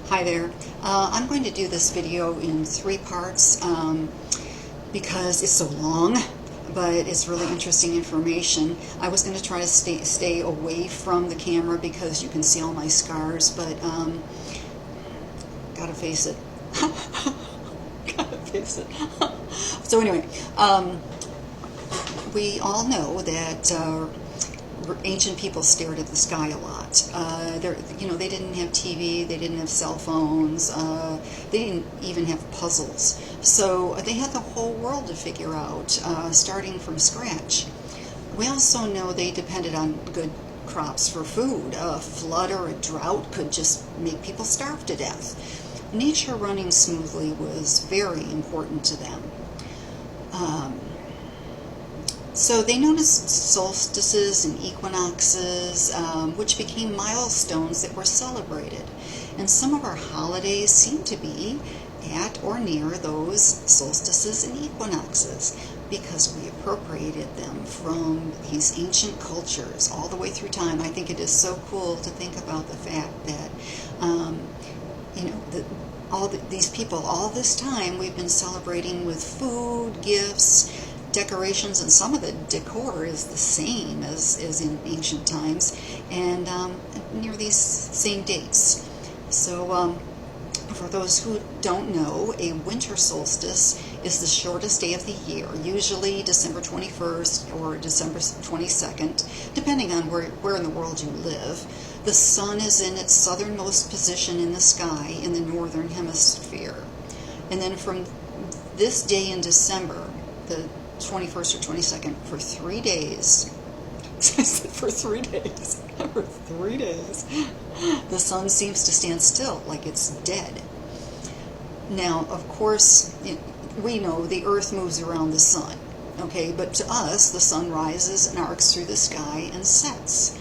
Hi there. I'm going to do this video in 3 parts because it's so long, but it's really interesting information. I was going to try to stay away from the camera because you can see all my scars, but gotta face it. Gotta face it. So anyway, we all know that ancient people stared at the sky a lot. They didn't have TV, they didn't have cell phones, they didn't even have puzzles. So they had the whole world to figure out, starting from scratch. We also know they depended on good crops for food. A flood or a drought could just make people starve to death. Nature running smoothly was very important to them. So they noticed solstices and equinoxes, which became milestones that were celebrated. And some of our holidays seem to be at or near those solstices and equinoxes because we appropriated them from these ancient cultures all the way through time. I think it is so cool to think about the fact that, these people, all this time, we've been celebrating with food, gifts, decorations, and some of the decor is the same as in ancient times, and near these same dates. So for those who don't know, a winter solstice is the shortest day of the year, usually December 21st or December 22nd, depending on where in the world you live. The sun is in its southernmost position in the sky in the northern hemisphere. And then from this day in December, the 21st or 22nd, for 3 days, for 3 days, for 3 days, the sun seems to stand still, like it's dead. Now, of course, we know the earth moves around the sun, okay, but to us, the sun rises and arcs through the sky and sets.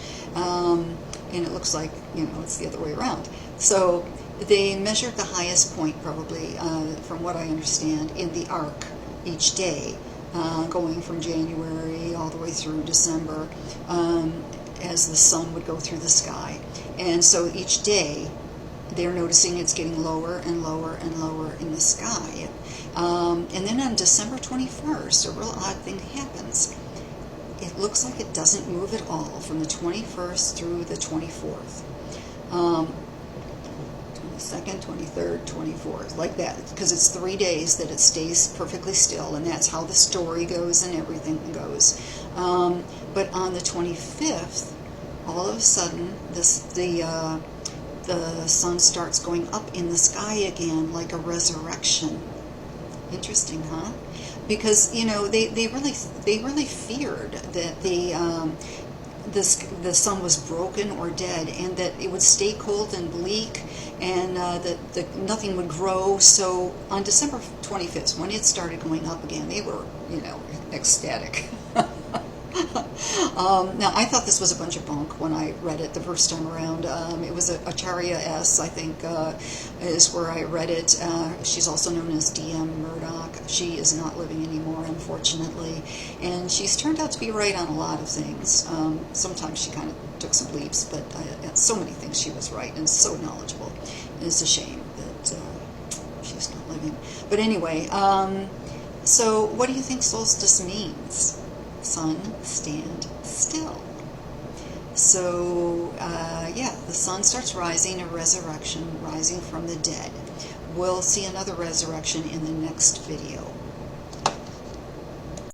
And it looks like, it's the other way around. So they measured the highest point, probably, from what I understand, in the arc each day, going from January all the way through December, as the sun would go through the sky. And so each day, they're noticing it's getting lower and lower and lower in the sky. And then on December 21st, a real odd thing happens. It looks like it doesn't move at all from the 21st through the 24th. 22nd, 23rd, 24th, like that, because it's 3 days that it stays perfectly still, and that's how the story goes and everything goes. But on the 25th, all of a sudden, the sun starts going up in the sky again, like a resurrection. Interesting, huh? Because they really feared that the sun was broken or dead, and that it would stay cold and bleak, and that nothing would grow. So on December 25th, when it started going up again, they were ecstatic. Now, I thought this was a bunch of bunk when I read it the first time around. It was Acharya S., I think, is where I read it. She's also known as D.M. Murdoch. She is not living anymore, unfortunately. And she's turned out to be right on a lot of things. Sometimes she kind of took some leaps, but so many things she was right and so knowledgeable. It's a shame that she's not living. But anyway, so what do you think solstice means? Sun, stand still. So, the sun starts rising, a resurrection, rising from the dead. We'll see another resurrection in the next video.